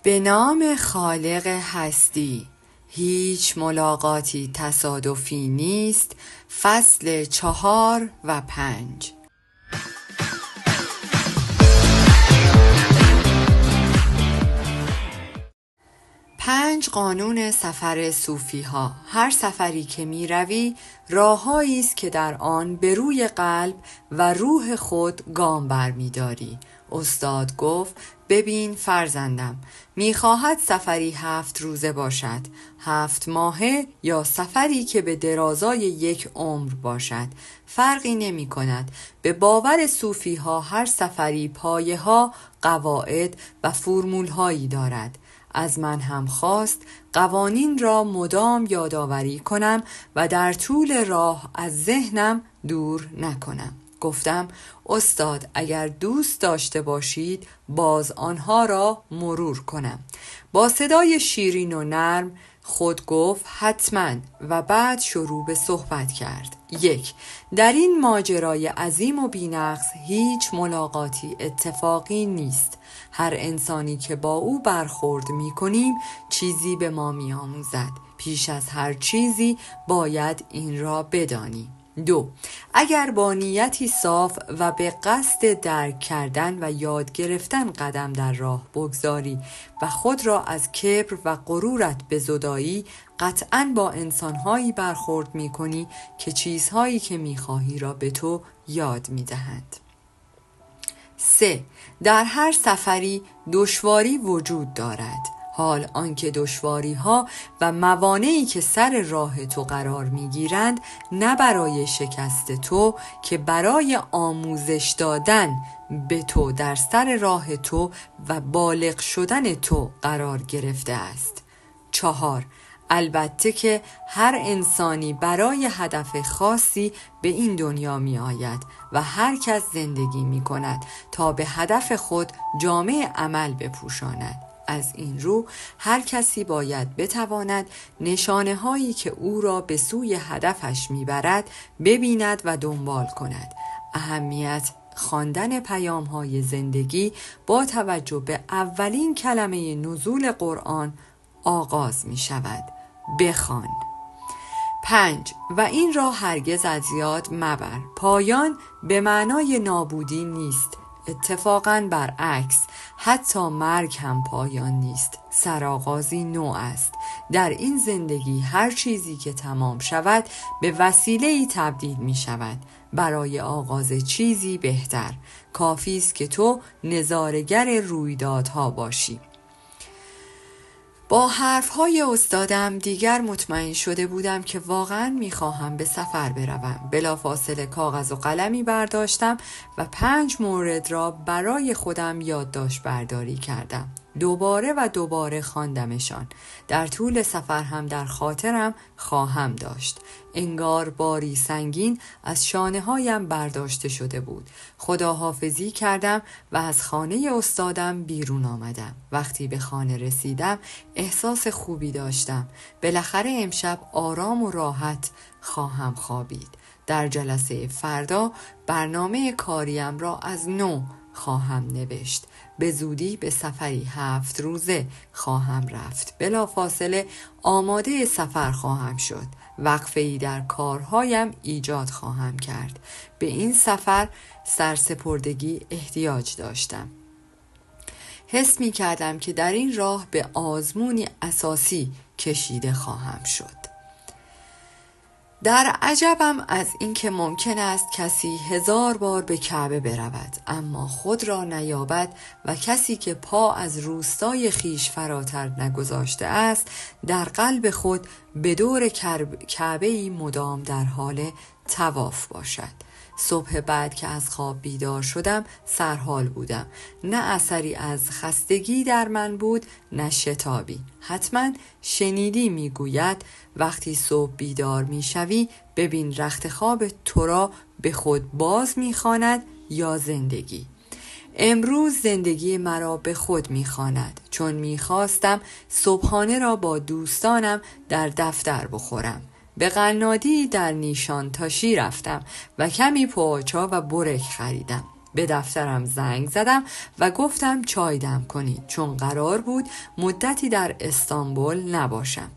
به نام خالق هستی. هیچ ملاقاتی تصادفی نیست. فصل 4 و 5. پنج قانون سفر صوفی ها. هر سفری که می روی راه‌هایی است که در آن به روی قلب و روح خود گام برمی داری. استاد گفت ببین فرزندم، می‌خواهد سفری 7 روزه باشد، 7 ماهه یا سفری که به درازای 1 عمر باشد، فرقی نمی کند. به باور صوفی ها هر سفری پایه ها، قواعد و فرمول هایی دارد. از من هم خواست قوانین را مدام یادآوری کنم و در طول راه از ذهنم دور نکنم. گفتم استاد اگر دوست داشته باشید باز آنها را مرور کنم. با صدای شیرین و نرم خود گفت حتما و بعد شروع به صحبت کرد. 1. در این ماجرای عظیم و بی‌نقص هیچ ملاقاتی اتفاقی نیست. هر انسانی که با او برخورد می کنیم چیزی به ما می آموزد. پیش از هر چیزی باید این را بدانی. 2. اگر با نیتی صاف و به قصد درک کردن و یاد گرفتن قدم در راه بگذاری و خود را از کبر و غرورت بزدایی، قطعاً با انسانهایی برخورد می کنی که چیزهایی که می خواهی را به تو یاد می دهند. 3. در هر سفری دشواری وجود دارد. حال آنکه دشواری ها و موانعی که سر راه تو قرار می گیرند نه برای شکست تو که برای آموزش دادن به تو در سر راه تو و بالغ شدن تو قرار گرفته است. 4. البته که هر انسانی برای هدف خاصی به این دنیا می آید و هر کس زندگی می کند تا به هدف خود جامه عمل بپوشاند. از این رو هر کسی باید بتواند نشانه هایی که او را به سوی هدفش می برد ببیند و دنبال کند. اهمیت خواندن پیام های زندگی با توجه به اولین کلمه نزول قرآن آغاز می شود. بخوان. 5. و این را هرگز از یاد مبر. پایان به معنای نابودی نیست. اتفاقاً برعکس، حتی مرگ هم پایان نیست، سرآغازی نو است. در این زندگی هر چیزی که تمام شود به وسیله‌ای تبدیل می شود برای آغاز چیزی بهتر. کافی است که تو نظاره‌گر رویدادها باشی. با حرفهای استادم دیگر مطمئن شده بودم که واقعا میخواهم به سفر بروم. بلافاصله کاغذ و قلمی برداشتم و 5 مورد را برای خودم یادداشت برداری کردم. دوباره خواندمشان. در طول سفر هم در خاطرم خواهم داشت. انگار باری سنگین از شانه هایم برداشته شده بود. خداحافظی کردم و از خانه استادم بیرون آمدم. وقتی به خانه رسیدم احساس خوبی داشتم. بالاخره امشب آرام و راحت خواهم خوابید. در جلسه فردا برنامه کاریم را از نو خواهم نوشت. به زودی به سفری 7 روزه خواهم رفت. بلافاصله آماده سفر خواهم شد. وقفه‌ای در کارهایم ایجاد خواهم کرد. به این سفر سرسپردگی احتیاج داشتم. حس می کردم که در این راه به آزمونی اساسی کشیده خواهم شد. در عجبم از اینکه ممکن است کسی 1000 بار به کعبه برود اما خود را نیابد و کسی که پا از روستای خیش فراتر نگذاشته است در قلب خود به دور کعبه‌ای مدام در حال طواف باشد. صبح بعد که از خواب بیدار شدم سرحال بودم. نه اثری از خستگی در من بود نه شتابی. حتما شنیدی میگوید وقتی صبح بیدار میشوی ببین رخت خواب تو را به خود باز میخواند یا زندگی. امروز زندگی مرا به خود میخواند چون میخواستم صبحانه را با دوستانم در دفتر بخورم. به قنادی در نیشان تاشی رفتم و کمی پوچا و برک خریدم. به دفترم زنگ زدم و گفتم چای دم کنید، چون قرار بود مدتی در استانبول نباشم.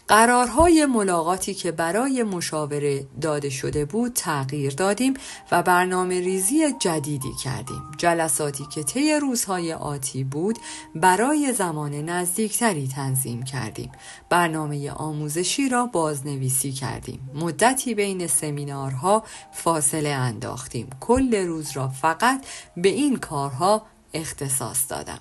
قرارهای ملاقاتی که برای مشاوره داده شده بود تغییر دادیم و برنامه ریزی جدیدی کردیم. جلساتی که طی روزهای آتی بود برای زمان نزدیکتری تنظیم کردیم. برنامه آموزشی را بازنویسی کردیم. مدتی بین سمینارها فاصله انداختیم. کل روز را فقط به این کارها اختصاص دادم.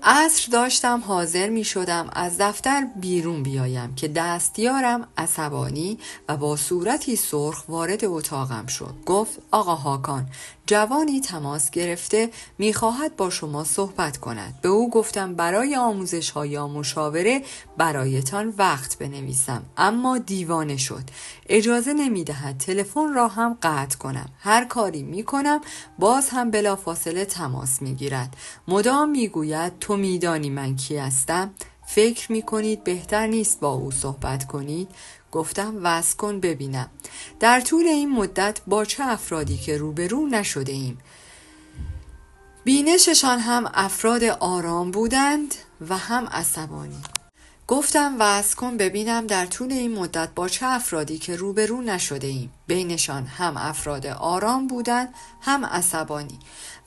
عصر داشتم حاضر می شدم از دفتر بیرون بیایم که دستیارم عصبانی و با صورتی سرخ وارد اتاقم شد. گفت آقا هاکان، جوانی تماس گرفته می خواهد با شما صحبت کند. به او گفتم برای آموزش ها یا مشاوره برایتان وقت بنویسم، اما دیوانه شد. اجازه نمی دهد تلفن را هم قطع کنم. هر کاری می کنم باز هم بلافاصله تماس می گیرد. مدام می گوید تو می دانی من کی هستم؟ فکر می کنید بهتر نیست با او صحبت کنید؟ گفتم وصل کن ببینم. در طول این مدت با چه افرادی که روبرو نشده ایم. بینششان هم افراد آرام بودند و هم عصبانی. گفتم وصل کن ببینم در طول این مدت با چه افرادی که روبرو نشده ایم. بینشان هم افراد آرام بودند هم عصبانی.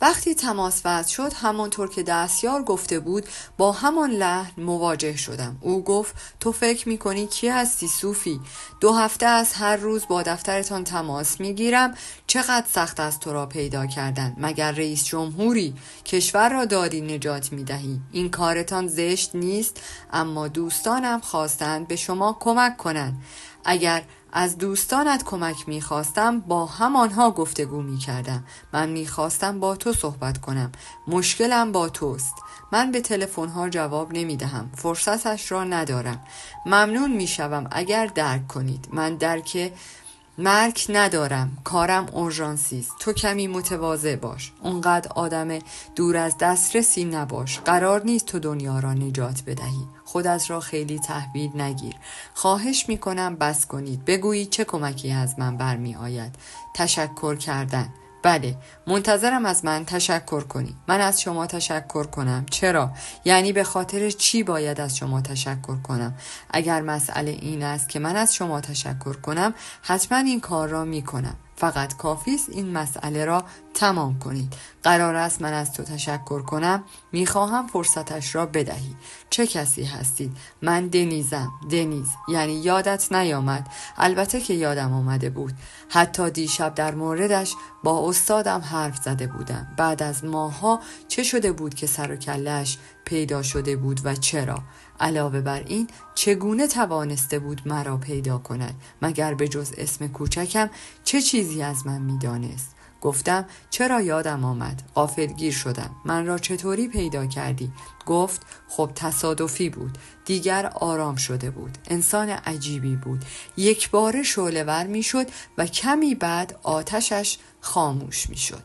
وقتی تماس وصل شد همانطور که دستیار گفته بود با همان لحن مواجه شدم. او گفت تو فکر میکنی کی هستی صوفی؟ 2 هفته از هر روز با دفترتان تماس میگیرم. چقدر سخت است تو را پیدا کردن؟ مگر رئیس جمهوری؟ کشور را داری نجات میدهی؟ این کارتان زشت نیست؟ اما دوستانم خواستند به شما کمک کنند. اگر از دوستانت کمک می‌خواستم با همانها گفتگو می‌کردم. من می‌خواستم با تو صحبت کنم. مشکلم با توست. من به تلفن‌ها جواب نمی‌دهم. فرصتش را ندارم. ممنون می‌شوم اگر درک کنید. من درک مرگ ندارم. کارم اورژانسی است. تو کمی متواضع باش. اونقدر آدم دور از دسترسی نباش. قرار نیست تو دنیا را نجات بدهی. خودت را خیلی تحویل نگیر. خواهش میکنم بس کنید. بگویید چه کمکی از من برمی آید. تشکر کردن. بله، منتظرم از من تشکر کنی. من از شما تشکر کنم. چرا؟ یعنی به خاطر چی باید از شما تشکر کنم؟ اگر مسئله این است که من از شما تشکر کنم، حتما این کار را می کنم. فقط کافی است این مسئله را تمام کنید. قرار است من از تو تشکر کنم؟ میخواهم فرصتش را بدهی. چه کسی هستید؟ من دنیزم. دنیز یعنی یادت نیامد؟ البته که یادم آمده بود. حتی دیشب در موردش با استادم حرف زده بودم. بعد از ماها چه شده بود که سر و کله‌اش پیدا شده بود و چرا؟ علاوه بر این چگونه توانسته بود مرا پیدا کند؟ مگر به جز اسم کوچکم چه چیزی از من میدانست؟ گفتم چرا یادم آمد؟ غافلگیر شدم. من را چطوری پیدا کردی؟ گفت خب تصادفی بود. دیگر آرام شده بود. انسان عجیبی بود. یک باره شعله‌ور میشد و کمی بعد آتشش خاموش میشد.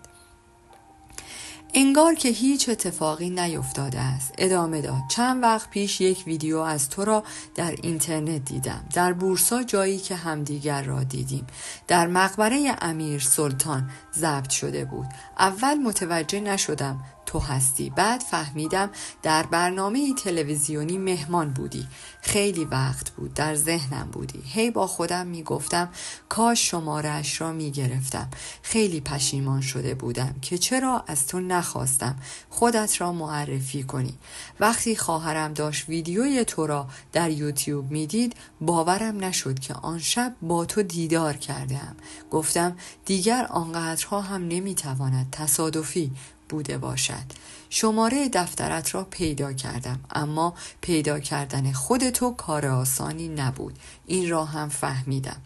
انگار که هیچ اتفاقی نیفتاده است. ادامه داد. چند وقت پیش یک ویدیو از تو را در اینترنت دیدم. در بورسا جایی که همدیگر را دیدیم. در مقبره امیر سلطان ضبط شده بود. اول متوجه نشدم تو هستی. بعد فهمیدم در برنامه تلویزیونی مهمان بودی. خیلی وقت بود در ذهنم بودی. هی با خودم میگفتم کاش شماره‌اش را میگرفتم. خیلی پشیمان شده بودم که چرا از تو نخواستم خودت را معرفی کنی. وقتی خواهرم داشت ویدیوی تو را در یوتیوب میدید باورم نشد که آن شب با تو دیدار کردم. گفتم دیگر آنقدرها هم نمیتواند تصادفی بوده باشد. شماره دفترت را پیدا کردم، اما پیدا کردن خودتو کار آسانی نبود. این را هم فهمیدم.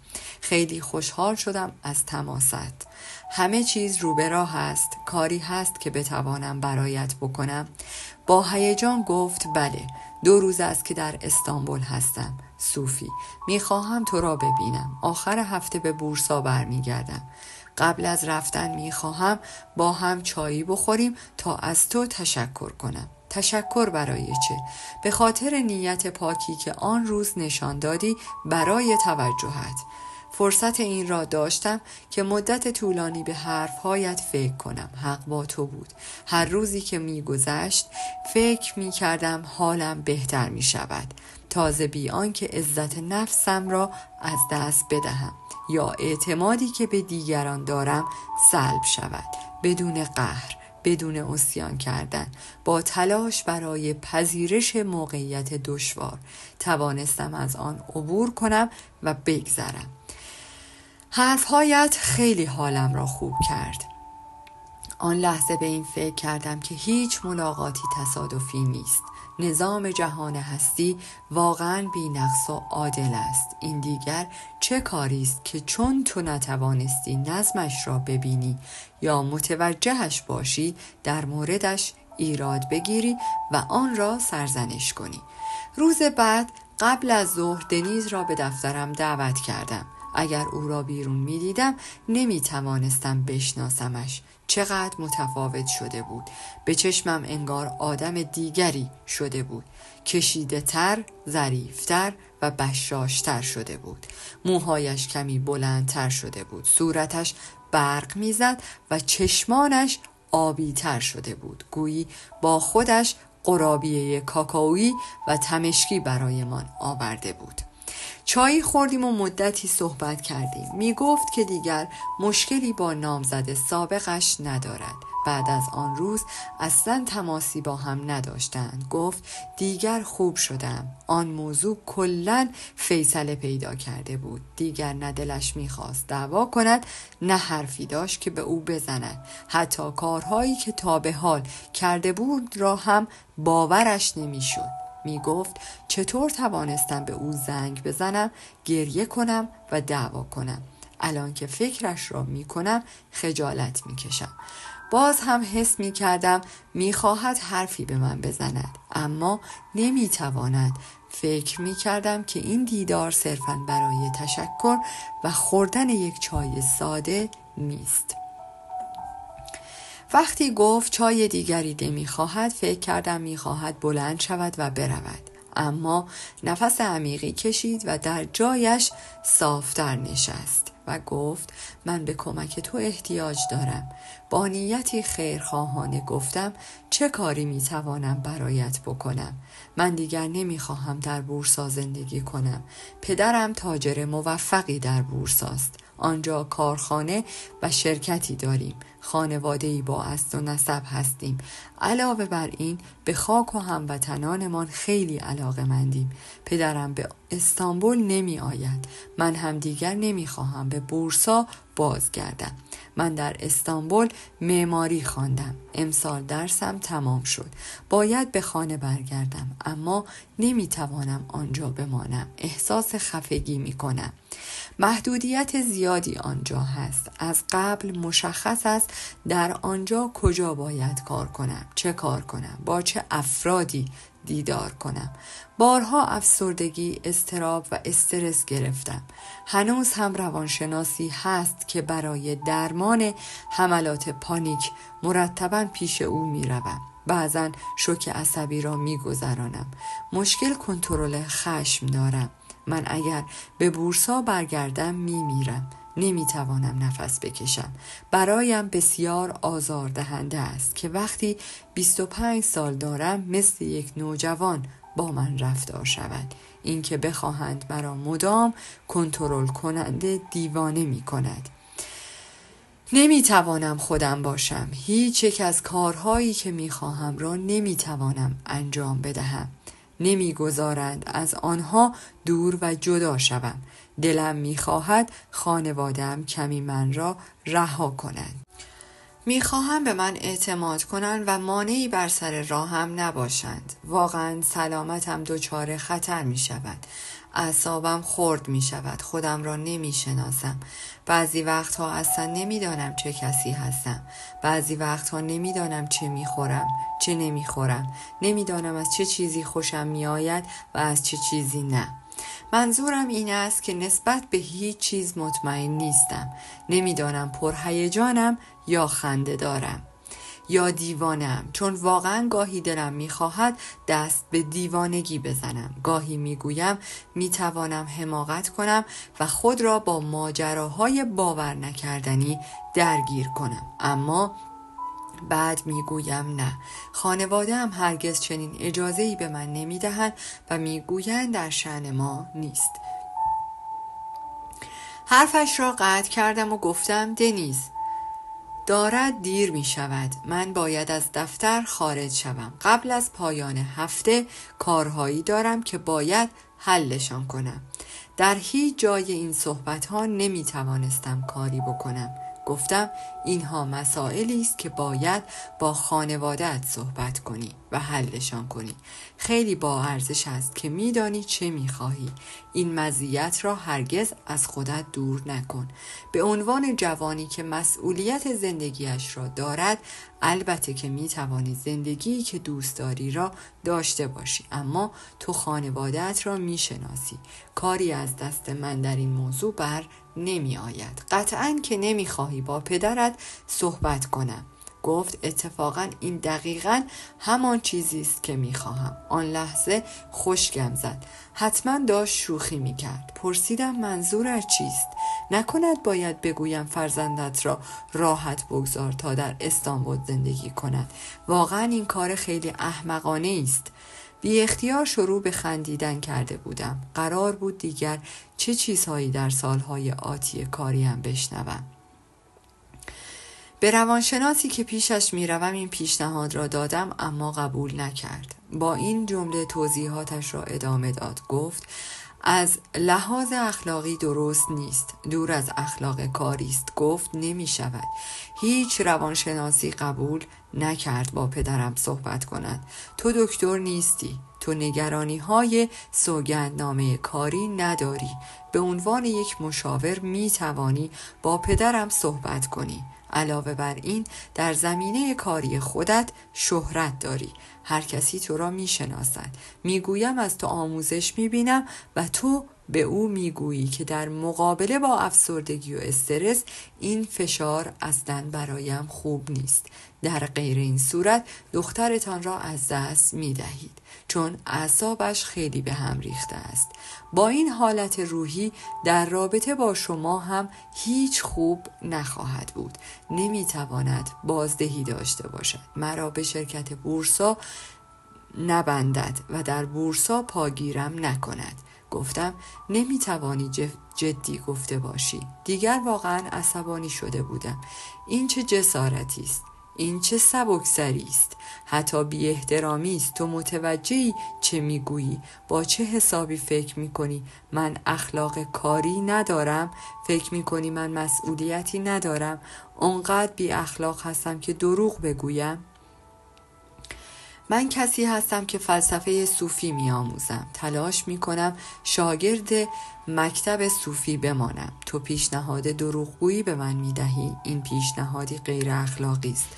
خیلی خوشحال شدم از تماست. همه چیز رو به راه است. کاری هست که بتوانم برایت بکنم؟ با هیجان گفت بله. 2 روز است که در استانبول هستم. صوفی، میخواهم تو را ببینم. آخر هفته به بورسا برمیگردم. قبل از رفتن میخواهم با هم چایی بخوریم تا از تو تشکر کنم. تشکر برای چه؟ به خاطر نیت پاکی که آن روز نشان دادی برای توجهت. فرصت این را داشتم که مدت طولانی به حرفهایت فکر کنم. حق با تو بود. هر روزی که می‌گذشت فکر می‌کردم حالم بهتر می‌شود، تازه بی آنکه عزت نفسم را از دست بدهم یا اعتمادی که به دیگران دارم سلب شود. بدون قهر، بدون عصیان کردن، با تلاش برای پذیرش موقعیت دشوار توانستم از آن عبور کنم و بگذرم. حرفهایت خیلی حالم را خوب کرد. آن لحظه به این فکر کردم که هیچ ملاقاتی تصادفی نیست. نظام جهان هستی واقعاً بی نقص و عادل است. این دیگر چه کاری است که چون تو نتوانستی نظمش را ببینی یا متوجهش باشی در موردش ایراد بگیری و آن را سرزنش کنی. روز بعد قبل از ظهر دنیز را به دفترم دعوت کردم. اگر او را بیرون می دیدم نمی توانستم بشناسمش. چقدر متفاوت شده بود. به چشمم انگار آدم دیگری شده بود. کشیده تر، ظریفتر و بشاشتر شده بود. موهایش کمی بلندتر شده بود. صورتش برق میزد و چشمانش آبی تر شده بود. گویی با خودش قرابیه کاکائویی و تمشکی برایمان آورده بود. چایی خوردیم و مدتی صحبت کردیم. می گفت که دیگر مشکلی با نامزد سابقش ندارد. بعد از آن روز اصلا تماسی با هم نداشتند. گفت دیگر خوب شدم. آن موضوع کلاً فیصله پیدا کرده بود. دیگر نه دلش می‌خواست دعوا کند، نه حرفی داشت که به او بزند. حتی کارهایی که تا به حال کرده بود را هم باورش نمی‌شد. می گفت چطور توانستم به او زنگ بزنم، گریه کنم و دعوا کنم. الان که فکرش را می کنم خجالت می کشم. باز هم حس می کردم می خواهد حرفی به من بزند، اما نمی تواند. فکر می کردم که این دیدار صرفاً برای تشکر و خوردن یک چای ساده نیست. وقتی گفت چای دیگری نمی‌خواهد، فکر کردم می‌خواهد بلند شود و برود. اما نفس عمیقی کشید و در جایش صافتر نشست و گفت من به کمک تو احتیاج دارم. با نیتی خیرخواهانه گفتم چه کاری می‌توانم برایت بکنم؟ من دیگر نمی‌خواهم در بورسا زندگی کنم. پدرم تاجر موفقی در بورساست. آنجا کارخانه و شرکتی داریم. خانواده‌ای با اصل و نسب هستیم. علاوه بر این به خاک و هموطنانمان خیلی علاقه‌مندیم. پدرم به استانبول نمی آید. من هم دیگر نمی خواهم به بورسا بازگردم. من در استانبول معماری خواندم. امسال درسم تمام شد. باید به خانه برگردم، اما نمی توانم آنجا بمانم. احساس خفگی می کنم. محدودیت زیادی آنجا هست. از قبل مشخص است در آنجا کجا باید کار کنم، چه کار کنم، با چه افرادی دیدار کنم. بارها افسردگی، اضطراب و استرس گرفتم. هنوز هم روانشناسی هست که برای درمان حملات پانیک مرتباً پیش او می روم. بعضاً شوک عصبی را می گذرانم. مشکل کنترل خشم دارم. من اگر به بورسا برگردم می میرم. نمی توانم نفس بکشم. برایم بسیار آزاردهنده است که وقتی 25 سال دارم مثل یک نوجوان با من رفتار شود. این که بخواهند مرا مدام کنترل کننده دیوانه می کند. نمی توانم خودم باشم. هیچ یک از کارهایی که می خواهم را نمی توانم انجام بدهم. نمیگذارند از آنها دور و جدا شوم. دلم میخواهد خانواده‌ام کمی من را رها کنند. میخواهم به من اعتماد کنند و مانعی بر سر راهم نباشند. واقعا سلامتم دچار خطر میشود. اعصابم خرد میشود. خودم را نمیشناسم. بعضی وقتها اصلا نمیدانم چه کسی هستم. بعضی وقتها نمیدانم چه میخورم، چه نمیخورم. نمیدانم از چه چیزی خوشم میآید و از چه چیزی نه. منظورم این است که نسبت به هیچ چیز مطمئن نیستم. نمیدانم پرهیجانم یا خنده دارم. یا دیوانه‌ام، چون واقعا گاهی دلم میخواهد دست به دیوانگی بزنم. گاهی میگویم میتوانم حماقت کنم و خود را با ماجراهای باور نکردنی درگیر کنم، اما بعد میگویم نه. خانواده هم هرگز چنین اجازه‌ای به من نمیدهند و میگویند در شأن ما نیست. حرفش را قطع کردم و گفتم دنیز، دارد دیر می شود. من باید از دفتر خارج شوم. قبل از پایان هفته کارهایی دارم که باید حلشان کنم. در هیچ جای این صحبت ها نمی توانستم کاری بکنم. گفتم اینها مسائلی است که باید با خانواده‌ات صحبت کنی و حلشان کنی. خیلی با ارزش است که میدانی چه میخواهی. این مزیت را هرگز از خودت دور نکن. به عنوان جوانی که مسئولیت زندگیش را دارد، البته که میتوانی زندگی که دوست داری را داشته باشی، اما تو خانواده‌ات را میشناسی. کاری از دست من در این موضوع بر نمی آید. قطعاً که نمی خواهی با پدرت صحبت کنم. گفت اتفاقاً این دقیقاً همان چیزی است که می خواهم. آن لحظه خشکم زد. حتما داشت شوخی می کرد. پرسیدم منظورت چیست؟ نکند باید بگویم فرزندت را راحت بگذار تا در استانبول زندگی کند. واقعاً این کار خیلی احمقانه است. بی اختیار شروع به خندیدن کرده بودم. قرار بود دیگر چه چیزهایی در سالهای آتی کاریم بشنوم. به روانشناسی که پیشش میروم این پیشنهاد را دادم، اما قبول نکرد. با این جمله توضیحاتش را ادامه داد. گفت از لحاظ اخلاقی درست نیست. دور از اخلاق کاری است. گفت نمی شود. هیچ روانشناسی قبول نکرد با پدرم صحبت کند. تو دکتر نیستی. تو نگرانی های سوگندنامه کاری نداری. به عنوان یک مشاور می توانی با پدرم صحبت کنی. علاوه بر این در زمینه کاری خودت شهرت داری. هر کسی تو را می شناسد. می گویم از تو آموزش می بینم و تو به او می گویی که در مقابله با افسردگی و استرس این فشار اصلاً برایم خوب نیست. در غیر این صورت دخترتان را از دست می دهید، چون اعصابش خیلی به هم ریخته است. با این حالت روحی در رابطه با شما هم هیچ خوب نخواهد بود. نمیتواند بازدهی داشته باشد. مرا به شرکت بورسا نبندد و در بورسا پاگیرم نکند. گفتم نمیتوانی جدی گفته باشی. دیگر واقعا عصبانی شده بودم. این چه جسارتی است؟ این چه سبکسری است؟ حتی بی احترامی است. تو متوجهی چه میگویی؟ با چه حسابی فکر میکنی من اخلاق کاری ندارم؟ فکر میکنی من مسئولیتی ندارم؟ اونقدر بی اخلاق هستم که دروغ بگویم؟ من کسی هستم که فلسفه صوفی می آموزم. تلاش می کنم شاگرد مکتب صوفی بمانم. تو پیشنهاد دروغگویی به من می دهی. این پیشنهادی غیر اخلاقی است.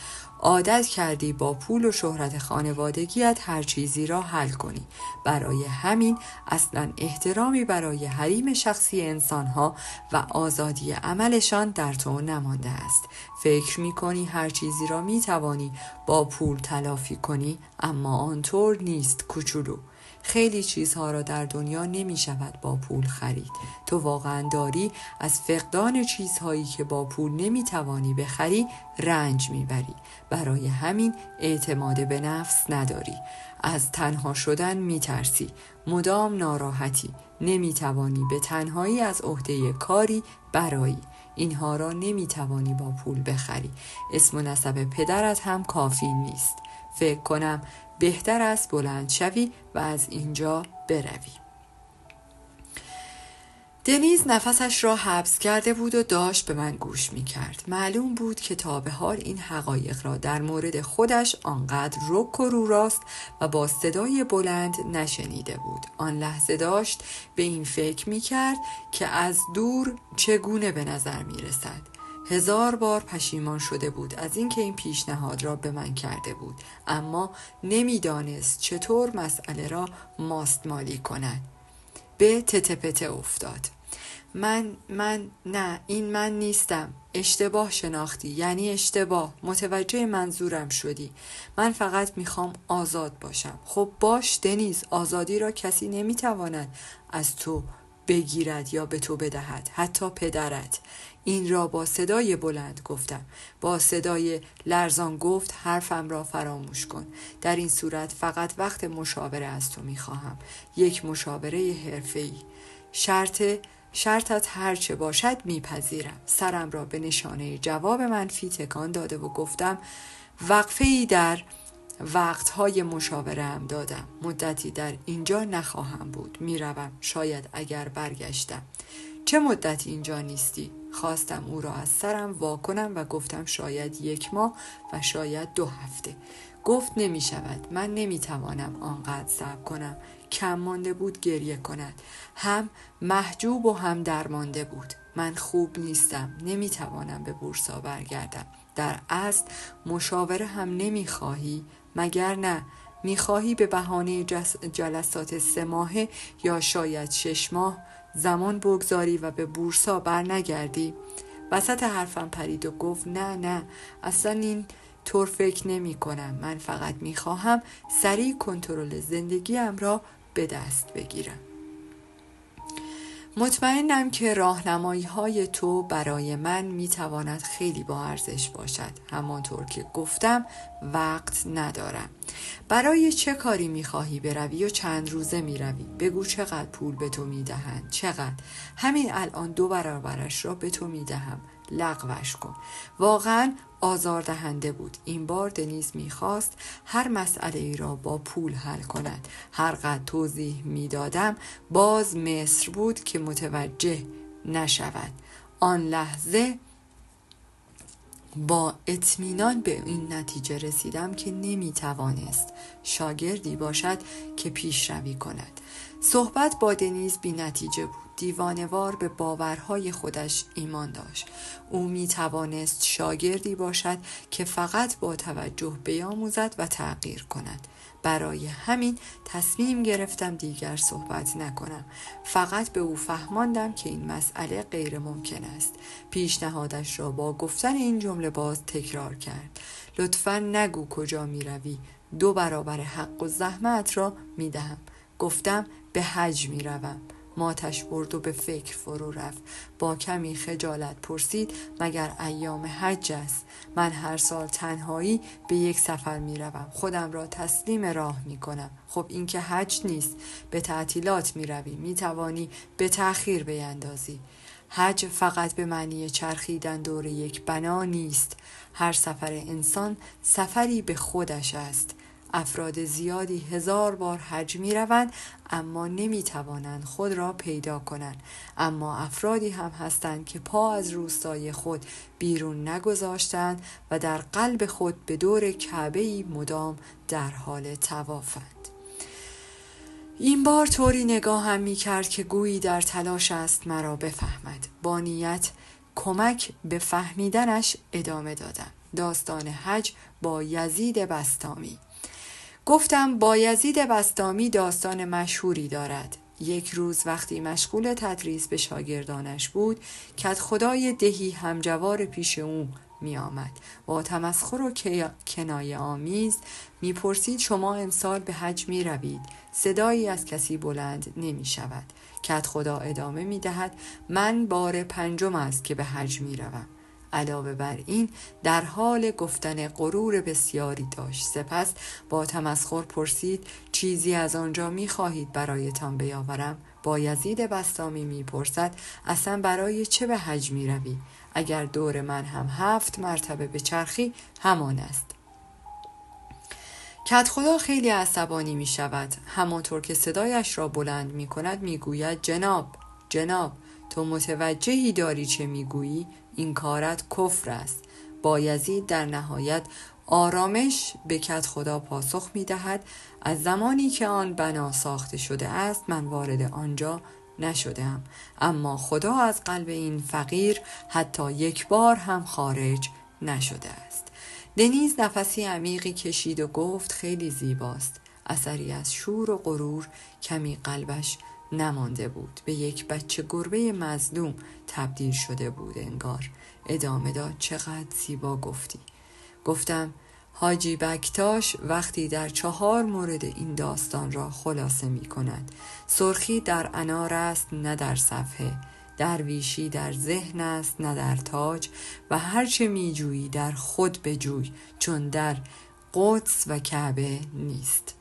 عادت کردی با پول و شهرت خانوادگیت هر چیزی را حل کنی. برای همین اصلا احترامی برای حریم شخصی انسانها و آزادی عملشان در تو نمانده است. فکر می کنی هر چیزی را می توانی با پول تلافی کنی، اما آنطور نیست کوچولو. خیلی چیزها را در دنیا نمی شود با پول خرید. تو واقعا داری از فقدان چیزهایی که با پول نمی توانی بخری رنج می بری. برای همین اعتماد به نفس نداری. از تنها شدن می ترسی. مدام ناراحتی. نمی توانی به تنهایی از عهده کاری برایی. اینها را نمی توانی با پول بخری. اسم و نسب پدرت هم کافی نیست. فکر کنم بهتر است بلند شوی و از اینجا بروی. دنیز نفسش را حبس کرده بود و داشت به من گوش می کرد. معلوم بود که تا به حال این حقایق را در مورد خودش آنقدر رک و رو راست و با صدای بلند نشنیده بود. آن لحظه داشت به این فکر می کرد که از دور چگونه به نظر می رسد. 1000 بار پشیمان شده بود از اینکه این پیشنهاد را به من کرده بود، اما نمیدانست چطور مسئله را ماستمالی کند. به تته پته افتاد. نه، این من نیستم. اشتباه شناختی، یعنی اشتباه. متوجه منظورم شدی. من فقط میخوام آزاد باشم. خب باش دنیز، آزادی را کسی نمیتواند از تو بگیرد یا به تو بدهد، حتی پدرت. این را با صدای بلند گفتم. با صدای لرزان گفت حرفم را فراموش کن. در این صورت فقط وقت مشاوره از تو میخواهم. یک مشاوره حرفه‌ای. شرطت هرچه باشد میپذیرم. سرم را به نشانه جواب منفی تکان داده و گفتم وقفه‌ای در وقتهای مشاوره هم دادم. مدتی در اینجا نخواهم بود. میروم. شاید اگر برگشتم. چه مدتی اینجا نیستی؟ خواستم او را از سرم واکنم و گفتم شاید 1 ماه و شاید 2 هفته. گفت نمی شود. من نمی توانم آنقدر صبر کنم. کم مانده بود گریه کند. هم محجوب و هم درمانده بود. من خوب نیستم. نمی توانم به بورسا برگردم. در اصل مشاوره هم نمی خواهی؟ مگر نه؟ می خواهی به بهانه جلسات 3 ماهه یا شاید 6 ماه زمان بگذاری و به بورسا بر نگردی؟ وسط حرفم پرید و گفت نه اصلا این طور فکر نمی کنم. من فقط می خواهم سریع کنترل زندگیم را به دست بگیرم. مطمئنم که راهنمایی های تو برای من می تواند خیلی با ارزش باشد. همانطور که گفتم وقت ندارم. برای چه کاری می خواهی بروی و چند روزه می روی؟ بگو چقدر پول به تو می دهند. چقدر؟ همین الان 2 برابرش را به تو می دهم. لغوش کن. واقعا آزاردهنده بود. این بار دنیز می‌خواست هر مسئله ای را با پول حل کند. هر قدر توضیح می‌دادم باز مصر بود که متوجه نشود. آن لحظه با اطمینان به این نتیجه رسیدم که نمی‌توانست شاگردی باشد که پیشروی کند. صحبت با دنیز بی نتیجه بود. دیوانه‌وار به باورهای خودش ایمان داشت. او می توانست شاگردی باشد که فقط با توجه بیاموزد و تغییر کند. برای همین تصمیم گرفتم دیگر صحبت نکنم. فقط به او فهماندم که این مسئله غیر ممکن است. پیشنهادش را با گفتن این جمله باز تکرار کرد. لطفاً نگو کجا می روی. 2 برابر حق و زحمت را می دهم. گفتم به حج می روم. ماتش برد و به فکر فرو رفت. با کمی خجالت پرسید مگر ایام حج است؟ من هر سال تنهایی به 1 سفر می روم. خودم را تسلیم راه می کنم. خب این که حج نیست. به تعطیلات می روی. می توانی به تأخیر بیندازی. حج فقط به معنی چرخیدن دور یک بنا نیست. هر سفر انسان سفری به خودش است. افراد زیادی 1000 بار حج می روند اما نمی توانند خود را پیدا کنند. اما افرادی هم هستند که پا از روستای خود بیرون نگذاشتند و در قلب خود به دور کعبه‌ای مدام در حال طوافند. این بار طوری نگاهم می کرد که گویی در تلاش است مرا بفهمد. با نیت کمک به فهمیدنش ادامه دادم. داستان حج با یزید بسطامی. گفتم بایزید بسطامی داستان مشهوری دارد. یک روز وقتی مشغول تدریس به شاگردانش بود، کدخدای دهی همجوار پیش او می آمد. با تمسخر و کنایه آمیز می پرسید شما امسال به حج می روید؟ صدایی از کسی بلند نمی شود. کدخدا ادامه می دهد من بار 5 است که به حج می روم. علاوه بر این در حال گفتن غرور بسیاری داشت. سپس با تمسخر پرسید چیزی از آنجا می خواهید برایتان بیاورم؟ بایزید بسطامی می پرسد اصلا برای چه به حج می روی؟ اگر دور من هم 7 مرتبه به چرخی همان است. کدخدا خیلی عصبانی می شود. همانطور که صدایش را بلند می کند می گوید جناب تو متوجهی داری چه می گویی؟ این کارت کفر است. بایزید در نهایت آرامش به کدخدا پاسخ می دهد از زمانی که آن بنا ساخته شده است من وارد آنجا نشدم، اما خدا از قلب این فقیر حتی 1 بار هم خارج نشده است. دنیز نفسی عمیقی کشید و گفت خیلی زیباست. اثری از شور و غرور کمی قلبش نمانده بود. به یک بچه گربه مظلوم تبدیل شده بود انگار. ادامه داد: چقدر زیبا گفتی. گفتم: حاجی بکتاش وقتی در 4 مورد این داستان را خلاصه می کند: سرخی در انار است نه در صفحه، درویشی در ذهن است نه در تاج، و هرچه می جویی در خود بجوی، چون در قدس و کعبه نیست.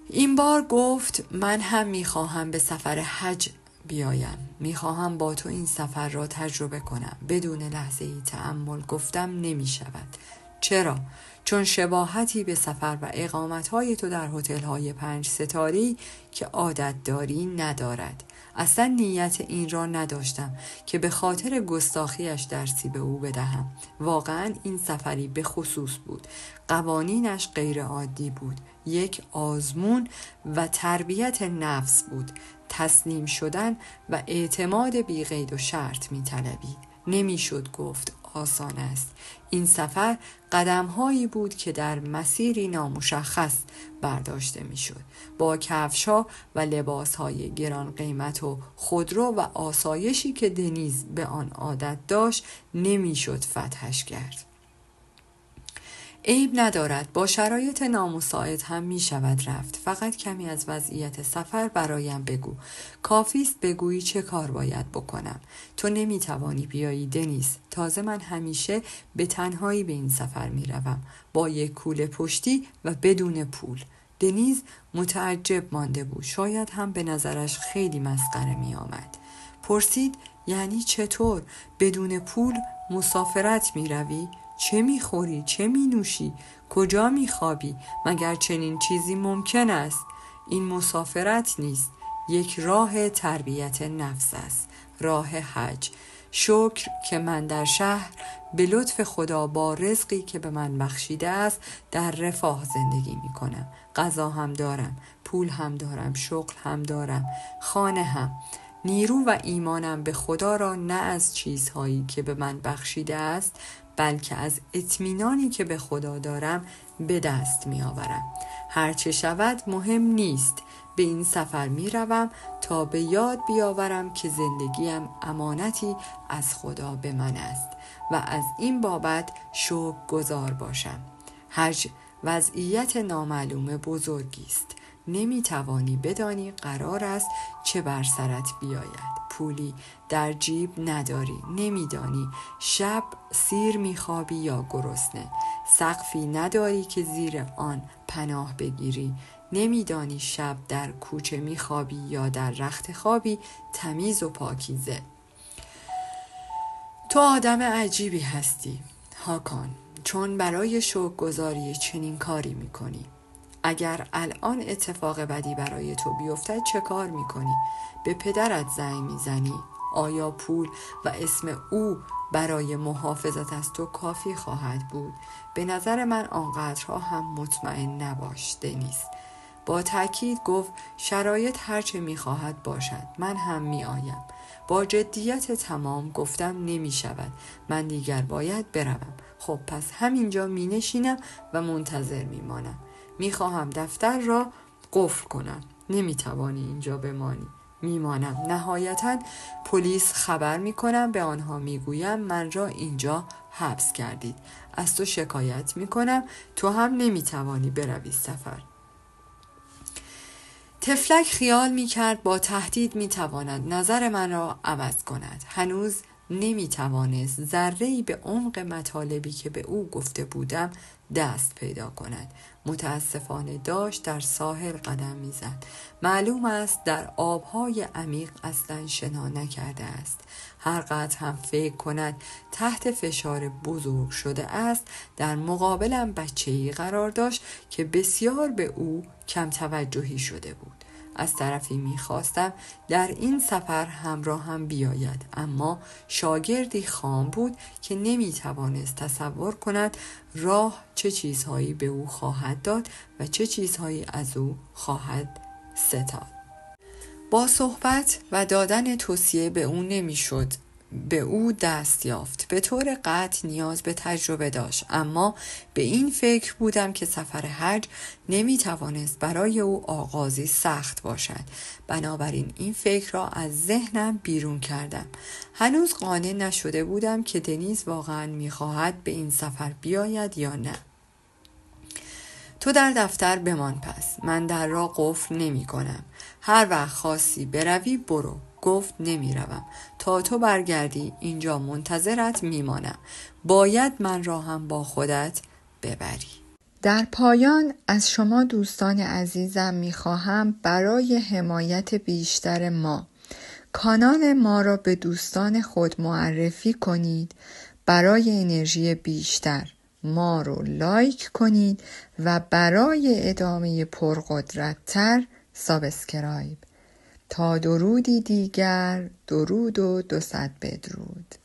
این بار گفت: من هم می خواهم به سفر حج بیایم. می خواهم با تو این سفر را تجربه کنم. بدون لحظه ای تأمل گفتم: نمی شود. چرا؟ چون شباهتی به سفر و اقامتهای تو در هتل‌های 5 ستاره‌ای که عادت داری ندارد. اصلا نیت این را نداشتم که به خاطر گستاخیش درسی به او بدهم. واقعا این سفری به خصوص بود. قوانینش غیر عادی بود. یک آزمون و تربیت نفس بود. تسلیم شدن و اعتماد بی قید و شرط می طلبید. نمی شد گفت آسان است. این سفر قدم‌هایی بود که در مسیری نامشخص برداشته می‌شد. با کفش‌ها و لباس‌های گران قیمت و خودرو و آسایشی که دنیز به آن عادت داشت نمی‌شد فتحش کرد. عیب ندارد، با شرایط نامساعد هم می شود رفت. فقط کمی از وضعیت سفر برایم بگو. کافیست بگویی چه کار باید بکنم. تو نمی توانی بیایی دنیز. تازه من همیشه به تنهایی به این سفر می روم. با یک کوله پشتی و بدون پول. دنیز متعجب مانده بود. شاید هم به نظرش خیلی مسخره می آمد. پرسید: یعنی چطور؟ بدون پول مسافرت می روی؟ چه میخوری؟ چه مینوشی؟ کجا میخوابی؟ مگر چنین چیزی ممکن است؟ این مسافرت نیست، یک راه تربیت نفس است، راه حج. شکر که من در شهر به لطف خدا با رزقی که به من بخشیده است در رفاه زندگی میکنم. غذا هم دارم، پول هم دارم، شغل هم دارم، خانه هم. نیرو و ایمانم به خدا را نه از چیزهایی که به من بخشیده است، بلکه از اطمینانی که به خدا دارم به دست می آورم. هرچه شود مهم نیست. به این سفر می روم تا به یاد بیاورم که زندگیم امانتی از خدا به من است و از این بابت شکرگزار باشم. حج وضعیت نامعلوم بزرگی است. نمی توانی بدانی قرار است چه بر سرت بیاید. پولی در جیب نداری. نمیدانی شب سیر میخوابی یا گرسنه. سقفی نداری که زیر آن پناه بگیری. نمیدانی شب در کوچه میخوابی یا در رخت خوابی تمیز و پاکیزه. تو آدم عجیبی هستی هاکان، چون برای شکرگزاری چنین کاری میکنی. اگر الان اتفاق بدی برای تو بیفتد چه کار میکنی؟ به پدرت زنگ میزنی؟ آیا پول و اسم او برای محافظت از تو کافی خواهد بود؟ به نظر من آنقدرها هم مطمئن نباش دنیز. با تأکید گفت: شرایط هرچه میخواهد باشد، من هم میآیم. با جدیت تمام گفتم: نمی شود، من دیگر باید بروم. خب پس همینجا می نشینم و منتظر می مانم. می خواهم دفتر را قفل کنم. نمی توانی اینجا بمانی. می مانم. نهایتاً پلیس خبر می کنم، به آنها می گویم من را اینجا حبس کردید. از تو شکایت می کنم. تو هم نمی توانی بروی سفر. تفلک خیال می کرد با تهدید می تواند نظر من را عوض کند. هنوز نمی توانست ذره‌ای به عمق مطالبی که به او گفته بودم دست پیدا کند. متاسفانه داشت در ساحل قدم می زد. معلوم است در آبهای عمیق اصلا شنا نکرده است. هر قدر هم فکر کند تحت فشار بزرگ شده است، در مقابلم بچه‌ای قرار داشت که بسیار به او کم توجهی شده بود. از طرفی می‌خواستم در این سفر همراهم بیاید، اما شاگردی خام بود که نمی‌توانست تصور کند راه چه چیزهایی به او خواهد داد و چه چیزهایی از او خواهد ستاد. با صحبت و دادن توصیه به او نمی‌شد به او دست یافت. به طور قطع نیاز به تجربه داشت، اما به این فکر بودم که سفر حج نمیتوانست برای او آغازی سخت باشد. بنابراین این فکر را از ذهنم بیرون کردم. هنوز قانع نشده بودم که دنیز واقعا میخواهد به این سفر بیاید یا نه. تو در دفتر بمان پس. من در را قفل نمی کنم. هر وقت خواستی بروی برو. گفت نمی روم. تا تو برگردی اینجا منتظرت می مانم. باید من را هم با خودت ببری. در پایان از شما دوستان عزیزم می خواهم برای حمایت بیشتر ما کانال ما را به دوستان خود معرفی کنید. برای انرژی بیشتر ما رو لایک کنید و برای ادامه پرقدرت‌تر سابسکرایب. تا درودی دیگر، درود و 200 بدرود.